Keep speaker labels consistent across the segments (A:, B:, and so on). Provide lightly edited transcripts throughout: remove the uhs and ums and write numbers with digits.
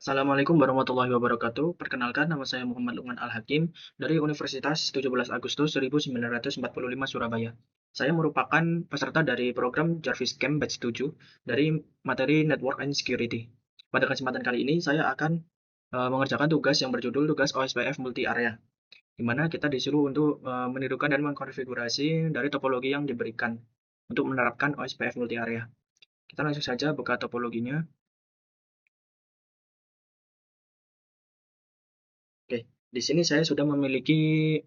A: Assalamualaikum warahmatullahi wabarakatuh. Perkenalkan, nama saya Muhammad Lukman Al-Hakim dari Universitas 17 Agustus 1945 Surabaya. Saya merupakan peserta dari program Jarvis Camp Batch 7 dari materi Network and Security. Pada kesempatan kali ini, saya akan mengerjakan tugas yang berjudul tugas OSPF Multi Area, di mana kita disuruh untuk menirukan dan mengkonfigurasi dari topologi yang diberikan untuk menerapkan OSPF Multi Area. Kita langsung saja buka topologinya. Oke, di sini saya sudah memiliki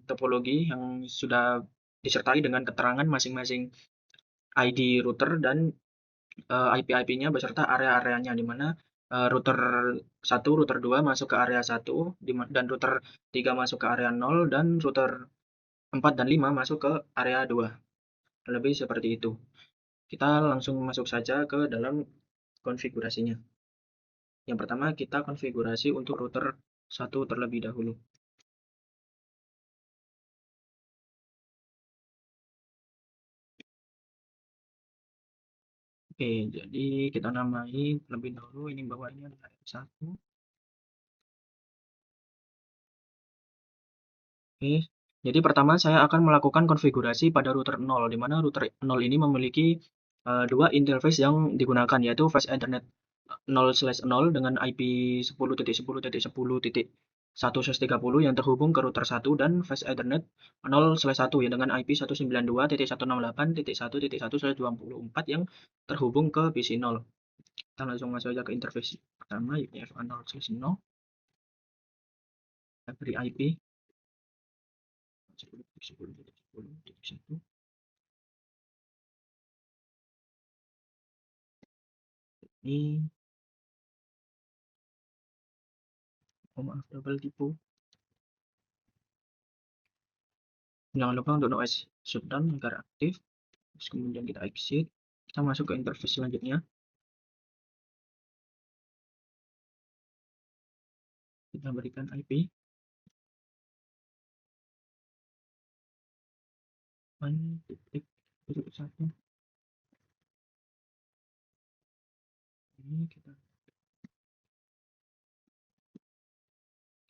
A: topologi yang sudah disertai dengan keterangan masing-masing ID router dan IP-IP-nya beserta area-areanya, di mana router 1, router 2 masuk ke area 1, dan router 3 masuk ke area 0, dan router 4 dan 5 masuk ke area 2. Lebih seperti itu. Kita langsung masuk saja ke dalam konfigurasinya. Yang pertama, kita konfigurasi untuk router 1 terlebih dahulu. Oke, jadi kita namai terlebih dahulu ini bahwa ini adalah R1. Oke, jadi pertama saya akan melakukan konfigurasi pada router 0, di mana router 0 ini memiliki dua interface yang digunakan, yaitu Fast Ethernet 0/0 dengan IP 10.10.10.1/30 yang terhubung ke router 1 dan Fast Ethernet 0/1 ya dengan IP 192.168.1.1/24 yang terhubung ke PC 0. Kita langsung masuk aja ke interface pertama, yaitu FA 0/0. Kita beri IP 10.10.10.1. Ini, oh maaf, double tipu. Jangan lupa untuk noise shutdown agar aktif. Terus kemudian kita exit. Kita masuk ke interface selanjutnya. Kita berikan IP 1.1. Ini kita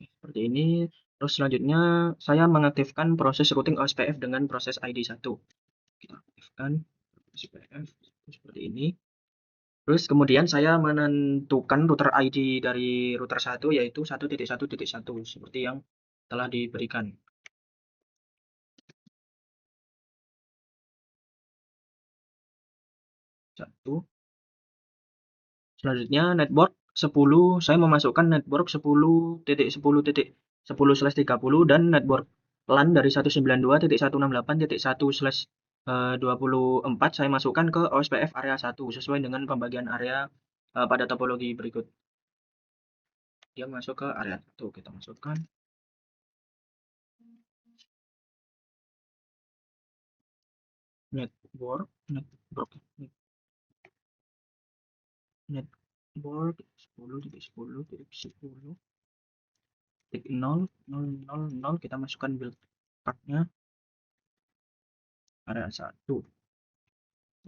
A: seperti ini. Terus selanjutnya saya mengaktifkan proses routing OSPF dengan proses ID 1. Kita aktifkan OSPF seperti ini. Terus kemudian saya menentukan router ID dari router 1 yaitu 1.1.1 seperti yang telah diberikan. 1. Selanjutnya network 10, saya memasukkan network 10.10.10/30 dan network LAN dari 192.168.1/24 saya masukkan ke OSPF area 1 sesuai dengan pembagian area pada topologi berikut. Dia masuk ke area 1, kita masukkan. Network 10.10.10.0 kita masukkan build path-nya area 1.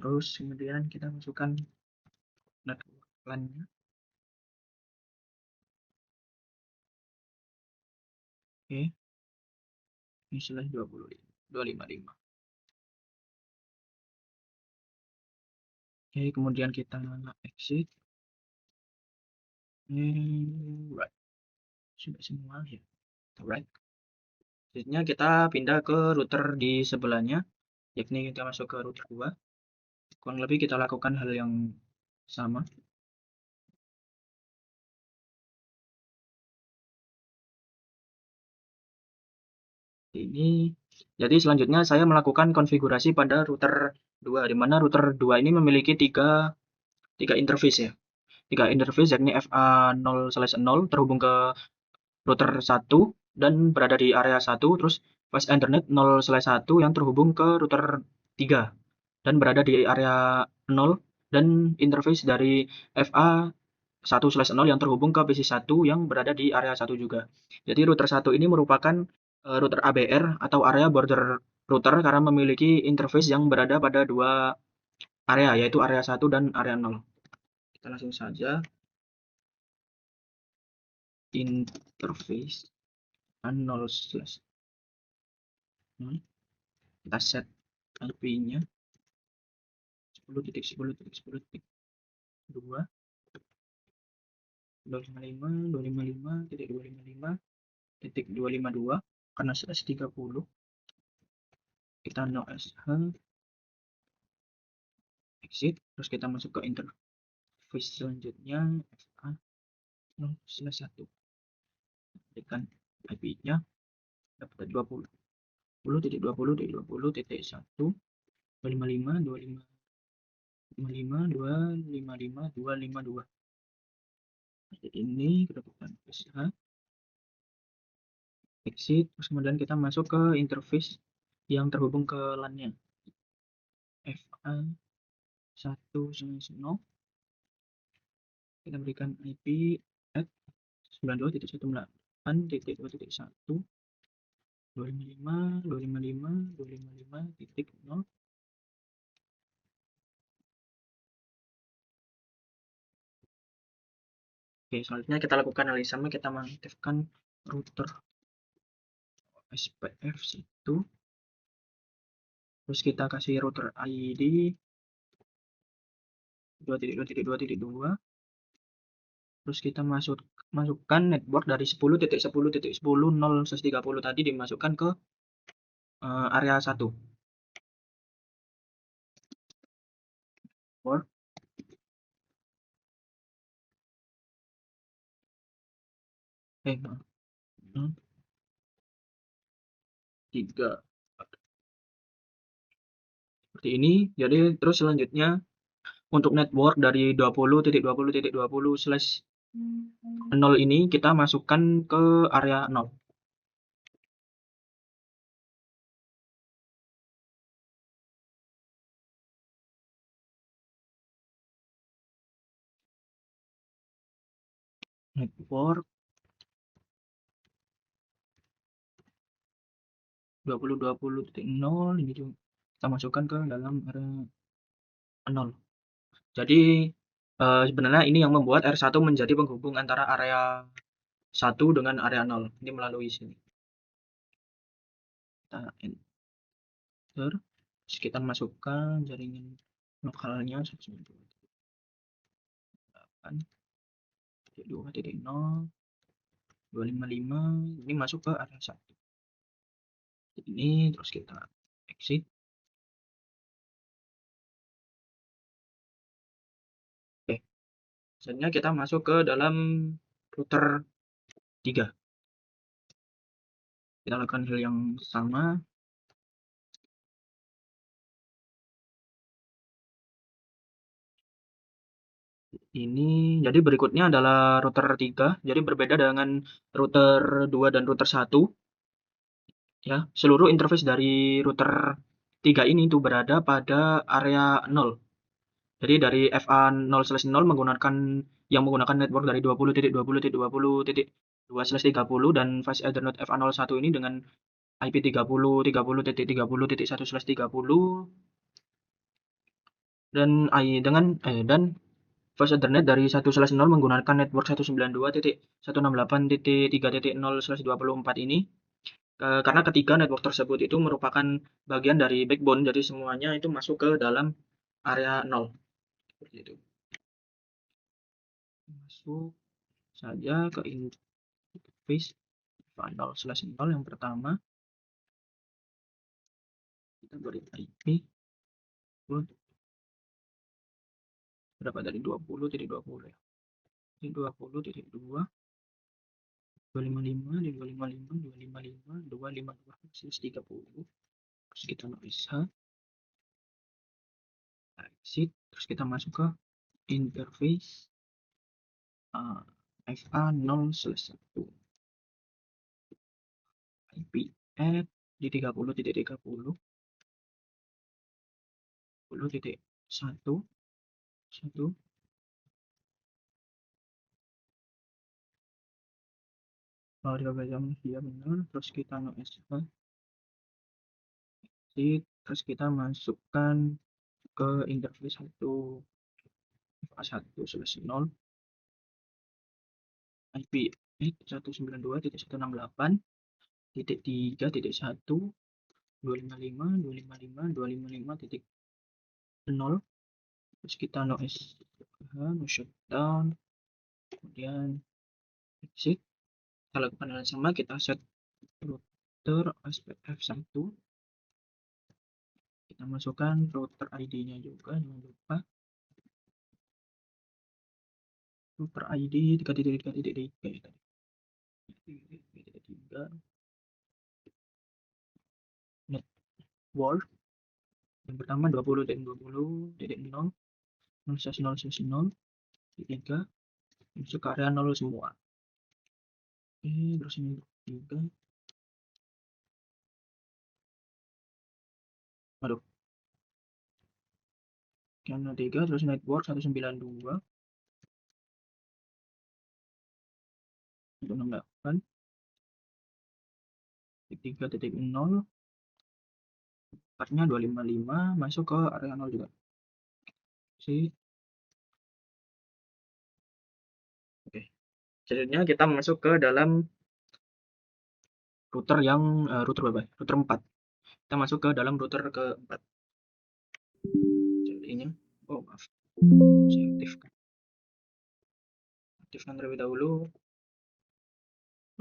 A: Terus kemudian kita masukkan network LAN-nya. Oke. Ini slash 255. Oke, kemudian kita exit. Right. Sudah semua ya. Right. Selanjutnya kita pindah ke router di sebelahnya, yakni kita masuk ke router 2. Kurang lebih kita lakukan hal yang sama. Ini jadi selanjutnya saya melakukan konfigurasi pada router 2, di mana router 2 ini memiliki tiga interface ya. 3 interface yakni FA 0/0 terhubung ke router 1 dan berada di area 1, terus Fast Ethernet 0/1 yang terhubung ke router 3 dan berada di area 0, dan interface dari FA 1/0 yang terhubung ke PC 1 yang berada di area 1 juga. Jadi router 1 ini merupakan router ABR atau area border router karena memiliki interface yang berada pada dua area, yaitu area 1 dan area 0. Kita langsung saja interface 0/0. Kita set IP-nya 10.10.10.2 255.255.255.252 karena slash 30. Kita no sh exit, terus kita masuk ke interface selanjutnya fa 0/1. Berikan IP-nya dapat 20. 10.20.20.1 255.255.255.252. Ini kita tekan sh exit, terus kemudian kita masuk ke interface yang terhubung ke LAN-nya fa 1/0. Kita berikan IP at 92.168.2.1 255.255.255.0. Oke, selanjutnya kita lakukan analisa, kita mengaktifkan router SPF 1. Terus kita kasih router ID 2.2.2.2. Terus kita masukkan network dari 10.10.10.0/30 tadi dimasukkan ke area 1. Port 3 seperti ini. Jadi terus selanjutnya untuk network dari 20.20.20/0 ini kita masukkan ke area 0. Network 20.20.0 ini juga kita masukkan ke dalam area 0. Jadi sebenarnya ini yang membuat R1 menjadi penghubung antara area 1 dengan area 0. Ini melalui sini. Kita enter. Terus kita masukkan jaringan lokalnya 192.0.255. Ini masuk ke area 1. Ini terus kita exit. Oke. Selanjutnya kita masuk ke dalam router 3. Kita lakukan hal yang sama. Ini jadi berikutnya adalah router 3. Jadi berbeda dengan router 2 dan router 1. Ya, seluruh interface dari router 3 ini itu berada pada area 0. Jadi dari FA 0/0 menggunakan network dari 20.20.20.2/30 dan fast Ethernet FA 01 ini dengan IP 30.30.30.1/30 dan fast Ethernet dari 1/0 menggunakan network 192.168.3.0/24 ini. Karena ketiga network tersebut itu merupakan bagian dari backbone, jadi semuanya itu masuk ke dalam area 0. Seperti itu. Masuk saja ke interface 0/0 yang pertama. Kita beri IP berapa dari 20.20 ya. Ini 20.2 255 255 255 255 30. Terus kita bisa exit, terus kita masuk ke interface FA 0/1 IP add di 30.30 10.1 kalau 13 jam dia benar, terus kita no sh terus kita masukkan ke interface 1 FA 1/0 IP 192.168.3.1 terus kita no SSH, no shutdown, kemudian exit. Kita lakukan hal yang sama, kita set router SPF1, kita masukkan router ID-nya juga, jangan lupa router ID 3.3.3 network yang pertama 20.20.0 0/0/0 masuk ke area 0 semua. Oke, terus ini juga aduh yang 3 terus network 192.168 3.0 partnya 255 masuk ke area 0 juga sih. Oke, selanjutnya kita masuk ke dalam router yang router berapa? Router 4. Kita masuk ke dalam router ke-4. Jadinya oh maaf. Saya aktifkan terlebih dahulu.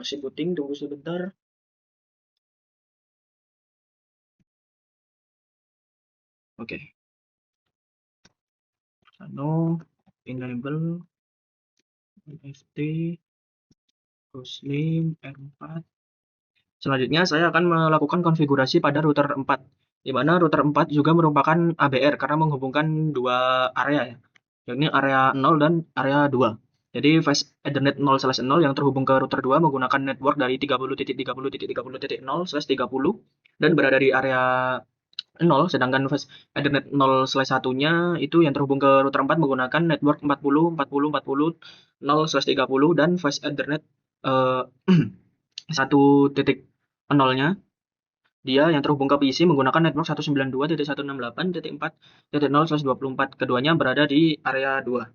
A: Masih booting, tunggu sebentar. Oke. Nano enable NFT Muslim R4. Selanjutnya saya akan melakukan konfigurasi pada router 4, di mana router 4 juga merupakan ABR karena menghubungkan dua area ya, yakni area 0 dan area 2. Jadi fast Ethernet 0/0 yang terhubung ke router 2 menggunakan network dari 30.30.30.0/30 dan berada di area 0, sedangkan fast Ethernet 0/1-nya itu yang terhubung ke router 4 menggunakan network 40.40.40 dan fast Ethernet 1.0-nya dia yang terhubung ke PC menggunakan network 192.168.4.0/24. Keduanya berada di area 2.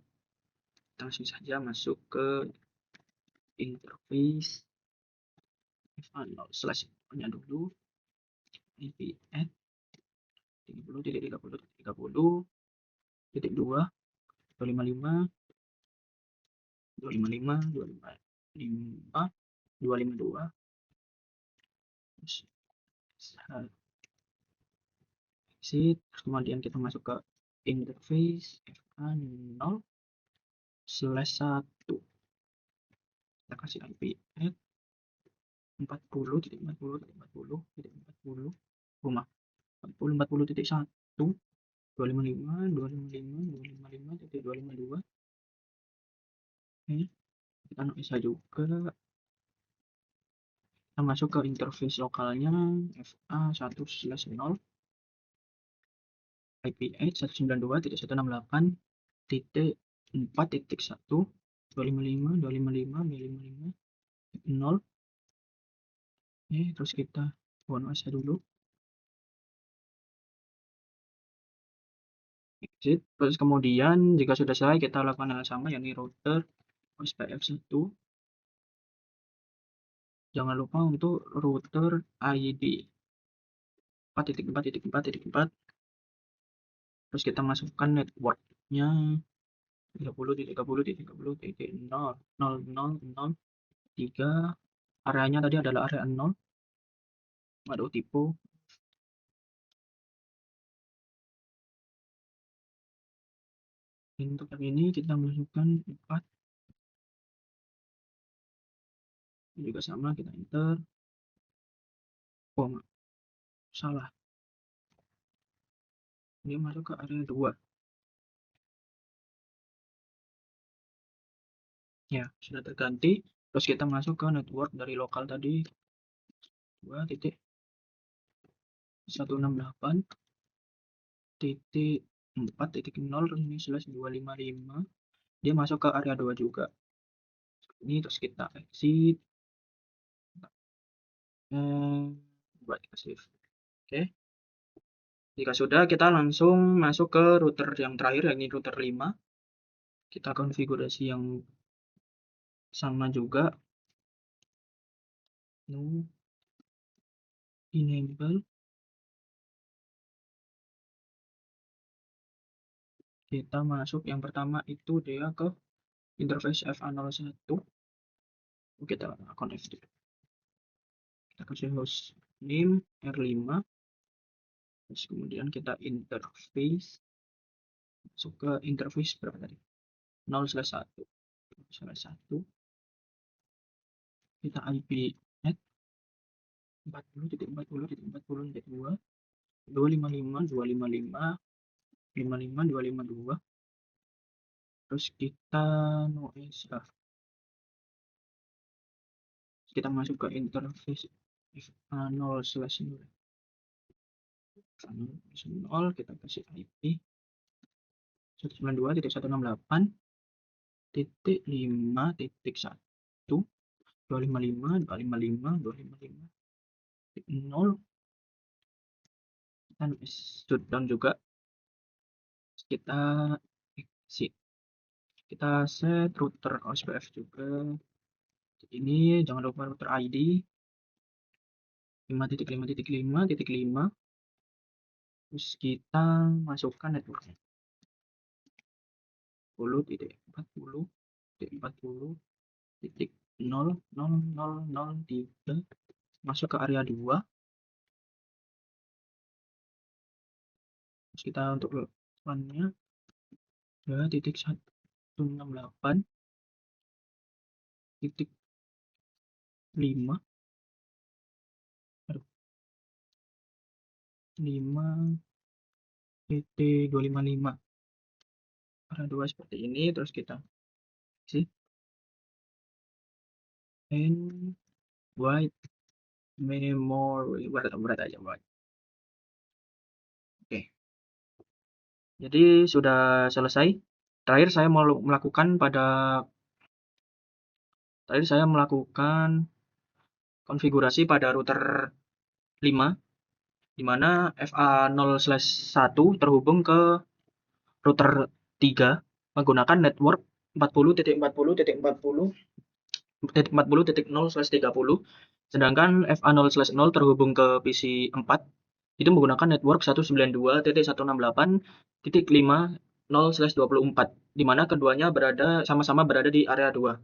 A: Kita langsung saja masuk ke interface F0/nya dulu. IP add 30.30.30.2 255 255 255 252 exit, kemudian kita masuk ke interface F0/1. Kita kasih IP add 40.40.40.40 rumah 40.40.1 255 255 255.252. Oke, kita bisa juga kita masuk ke interface lokalnya FA1/0 IP add 192.168.4.1 255 255 255 0. Oke, terus kita bonus dulu exit, terus kemudian jika sudah selesai kita lakukan hal sama yakni router SPF1. Jangan lupa untuk router ID 4.4.4.4. Terus kita masukkan networknya 30.30.30.0.003. Areanya tadi adalah area 0. Aduh, tipe. Untuk yang ini kita masukkan 4. Ini juga sama, kita enter. Oh, salah. Ini masuk ke area 2. Ya, sudah terganti. Terus kita masuk ke network dari lokal tadi 2.168.4.0 terus ini /255. Dia masuk ke area 2 juga. Ini terus kita exit. Buat kita save. Oke. Jika sudah, kita langsung masuk ke router yang terakhir, yakni router 5. Kita konfigurasi yang sama juga. no enable. Kita masuk yang pertama itu dia ke interface FA01. Kita connect. Kita kasih host name R5. Terus kemudian kita interface. Masuk ke interface berapa tadi? 0/1. 0/1. Kita IP net 40.40.40.2 255.255.255.252. Terus kita kita masuk ke interface FA0/0. Kita kasih IP 192.168.5.1 255.255.255.0. Dan shutdown juga. Kita set router OSPF juga. Ini jangan lupa router ID 5.5.5.5. Terus kita masukkan networknya 10.40.40.00003 masuk ke area 2. Terus kita untuk LAN-nya 2.168.5 5.255 area 2 seperti ini. Terus kita isi and white memory berat aja buat. Oke. Jadi sudah selesai. Terakhir saya melakukan konfigurasi pada router 5 di mana FA0/1 terhubung ke router 3 menggunakan network 40.40.40.0/30, sedangkan FA0/0 terhubung ke PC 4 itu menggunakan network 192.168.5.0/24, di mana keduanya sama-sama berada di area 2.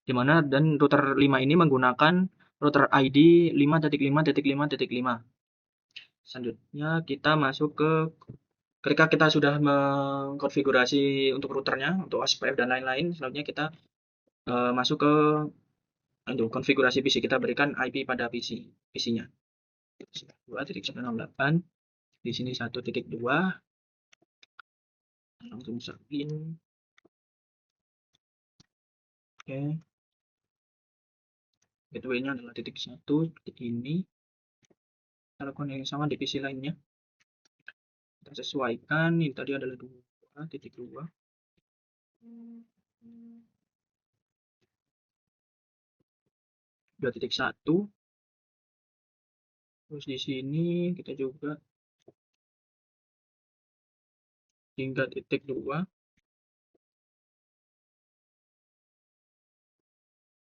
A: Di mana dan router 5 ini menggunakan router ID 5.5.5.5. Selanjutnya kita masuk ke ketika kita sudah mengkonfigurasi untuk routernya, untuk OSPF dan lain-lain, selanjutnya kita masuk ke untuk konfigurasi PC. Kita berikan IP pada PC-nya 2.168. Di sini 1.2. Langsung login. Oke. Gateway-nya adalah .1 titik ini. Kita lakukan yang sama di PC lainnya. Kita sesuaikan. Ini tadi adalah 2.2. .1. Terus di sini kita juga 3.2.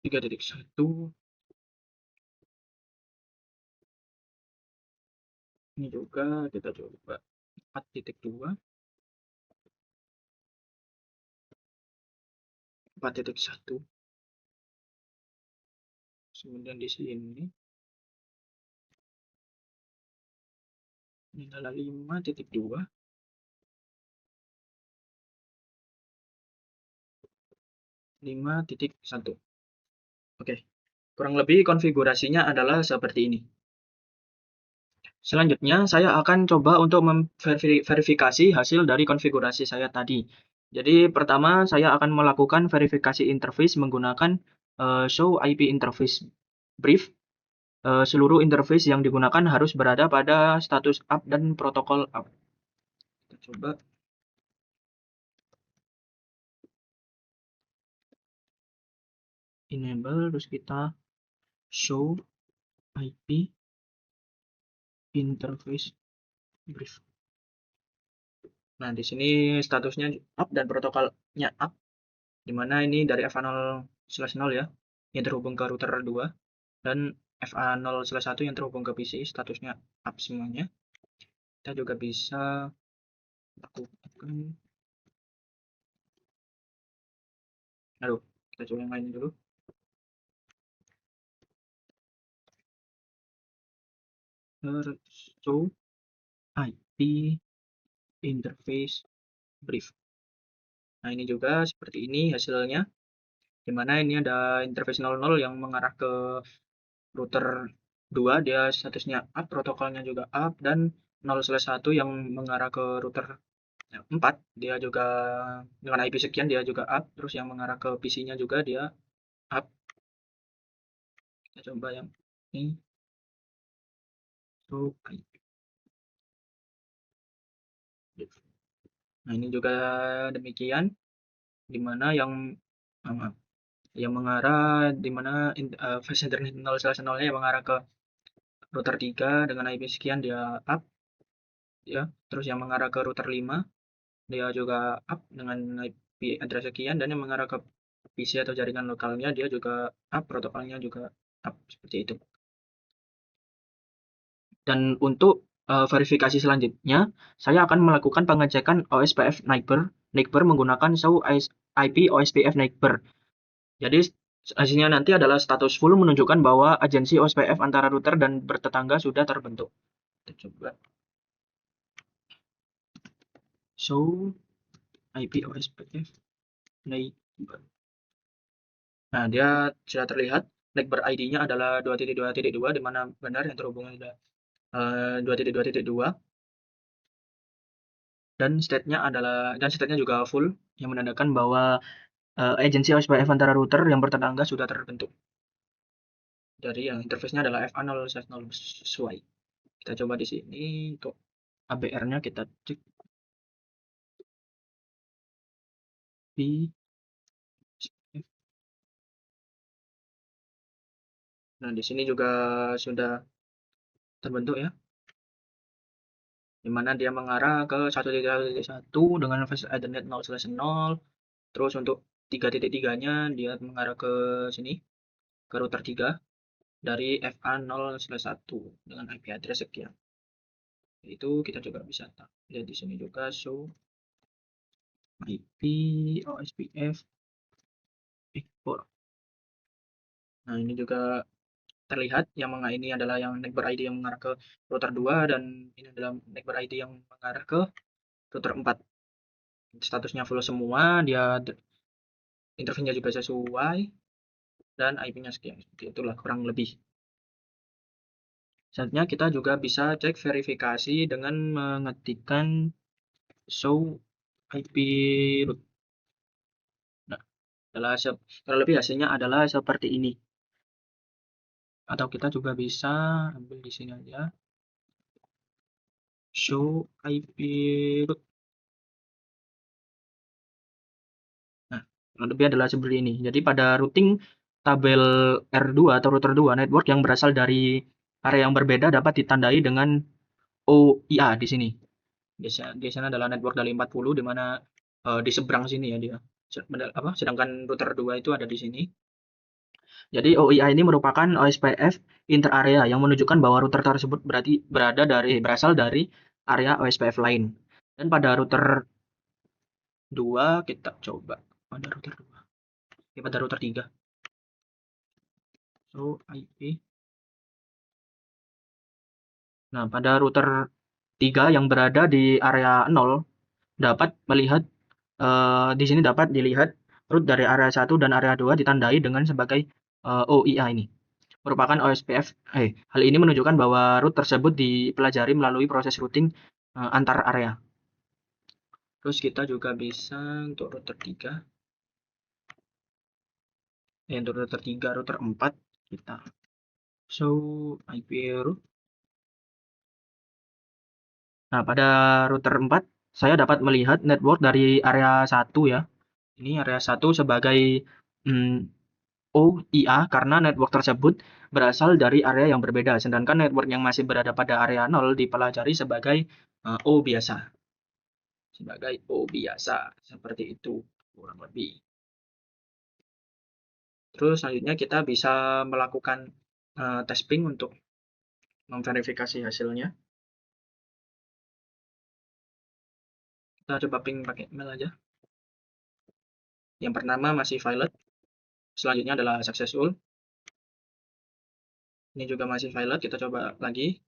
A: 3.1. Ini juga kita coba 4.2. 4.1. Kemudian di sini ini adalah 5.2. 5.1. Oke, kurang lebih konfigurasinya adalah seperti ini. Selanjutnya saya akan coba untuk memverifikasi hasil dari konfigurasi saya tadi. Jadi pertama saya akan melakukan verifikasi interface menggunakan show IP interface brief. Seluruh interface yang digunakan harus berada pada status up dan protokol up. Kita coba. Enable, terus kita show IP interface brief. Nah, di sini statusnya up dan protokolnya up, di mana ini dari FA0/0 ya, yang terhubung ke router 2, dan FA0/1 yang terhubung ke PC, statusnya up semuanya. Kita juga bisa lakukan, kita coba yang lain dulu. Show IP interface brief. Nah, ini juga seperti ini hasilnya, dimana ini ada interface 00 yang mengarah ke router 2, dia statusnya up, protokolnya juga up, dan 0/1 yang mengarah ke router 4, dia juga dengan IP sekian, dia juga up, terus yang mengarah ke PC-nya juga dia up. Kita coba yang ini. So, nah, ini juga demikian, dimana yang mengarah, dimana flash internet 0/0 yang mengarah ke router 3 dengan IP sekian dia up ya, terus yang mengarah ke router 5 dia juga up dengan IP address sekian, dan yang mengarah ke PC atau jaringan lokalnya dia juga up, protokolnya juga up, seperti itu. Dan untuk verifikasi selanjutnya, saya akan melakukan pengecekan OSPF neighbor menggunakan show IP OSPF neighbor. Jadi hasilnya nanti adalah status full, menunjukkan bahwa agensi OSPF antara router dan bertetangga sudah terbentuk. Kita coba show IP OSPF neighbor. Nah, dia sudah terlihat neighbor ID-nya adalah 2.2.2, di mana benar yang terhubung ada 2.2.2, dan state-nya juga full, yang menandakan bahwa agensi OSPF antara router yang bertetangga sudah terbentuk. Dari yang interface-nya adalah FA0/0 sesuai. Kita coba di sini untuk ABR-nya kita cek di Nah, di sini juga sudah terbentuk ya, di mana dia mengarah ke 1.1 dengan flash Ethernet 0/0. Terus untuk 3.3-nya dia mengarah ke sini, ke router 3 dari FA0/1 dengan IP address sekian. Itu kita juga bisa lihat di sini juga show IP OSPF export. Nah, ini juga terlihat yang ini adalah yang neighbor ID yang mengarah ke router 2, dan ini adalah neighbor ID yang mengarah ke router 4. Statusnya full semua, dia interface-nya juga sesuai, dan IP-nya sekian. Seperti itulah kurang lebih. Selanjutnya kita juga bisa cek verifikasi dengan mengetikkan show IP root. Nah, kurang lebih hasilnya adalah seperti ini. Atau kita juga bisa ambil di sini aja, show IP root. Nah, kurang lebih adalah seperti ini. Jadi pada routing tabel R2 atau router 2, network yang berasal dari area yang berbeda dapat ditandai dengan OIA di sini. Di sana adalah network dari 40, di mana di seberang sini ya dia. Sedangkan router 2 itu ada di sini. Jadi OIA ini merupakan OSPF inter area yang menunjukkan bahwa router tersebut berasal dari area OSPF lain. Dan pada router 2 kita coba pada router 2. Ya, pada router 3. So IP. Nah, pada router 3 yang berada di area 0 dapat melihat di sini dapat dilihat root dari area 1 dan area 2 ditandai dengan sebagai OIA ini. Merupakan OSPF. Hal ini menunjukkan bahwa root tersebut dipelajari melalui proses routing antar area. Terus kita juga bisa untuk router 3. Untuk router 3, router 4 kita show IP root. Nah, pada router 4 saya dapat melihat network dari area 1 ya. Ini area 1 sebagai OIA karena network tersebut berasal dari area yang berbeda, sedangkan network yang masih berada pada area 0 dipelajari sebagai O biasa. Seperti itu kurang lebih. Terus selanjutnya kita bisa melakukan tes ping untuk memverifikasi hasilnya. Kita coba ping pakai email aja. Yang pertama masih valid, selanjutnya adalah successful. Ini juga masih valid, kita coba lagi.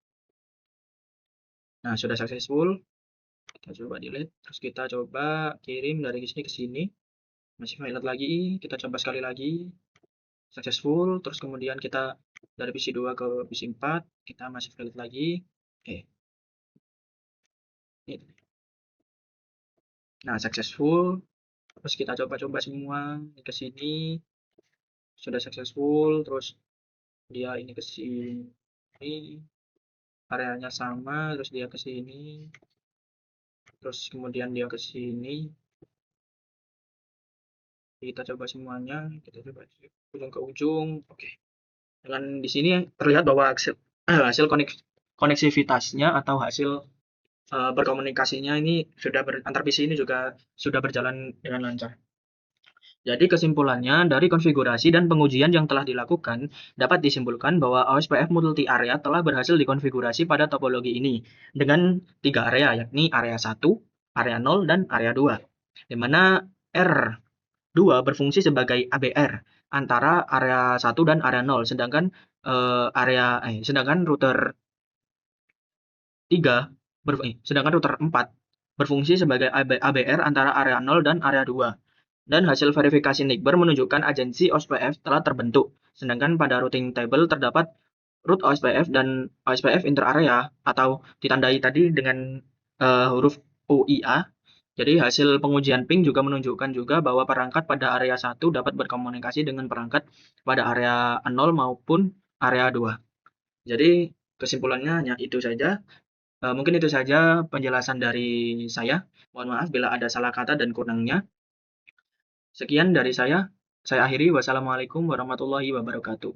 A: Nah, sudah successful. Kita coba delete, terus kita coba kirim dari sini ke sini. Masih valid lagi, kita coba sekali lagi. Successful, terus kemudian kita dari PC 2 ke PC 4, kita masih valid lagi. Oke. Nah, successful. Terus kita coba-coba semua ke sini. Sudah successful, terus dia ini ke sini. Areanya sama, terus dia ke sini. Terus kemudian dia ke sini. Kita coba semuanya, kita coba ujung ke ujung. Oke. Dengan di sini terlihat bahwa hasil koneksivitasnya atau hasil berkomunikasinya ini sudah antar PC ini juga sudah berjalan dengan lancar. Jadi kesimpulannya, dari konfigurasi dan pengujian yang telah dilakukan, dapat disimpulkan bahwa OSPF multi-area telah berhasil dikonfigurasi pada topologi ini dengan 3 area, yakni area 1, area 0, dan area 2, di mana R2 berfungsi sebagai ABR antara area 1 dan area 0, sedangkan router 3 sedangkan router 4 berfungsi sebagai ABR antara area 0 dan area 2. Dan hasil verifikasi NICBER menunjukkan agensi OSPF telah terbentuk, sedangkan pada routing table terdapat root OSPF dan OSPF interarea atau ditandai tadi dengan huruf OIA. Jadi hasil pengujian ping juga menunjukkan juga bahwa perangkat pada area 1 dapat berkomunikasi dengan perangkat pada area 0 maupun area 2. Jadi kesimpulannya hanya itu saja. Mungkin itu saja penjelasan dari saya. Mohon maaf bila ada salah kata dan kurangnya. Sekian dari saya akhiri. Wassalamualaikum warahmatullahi wabarakatuh.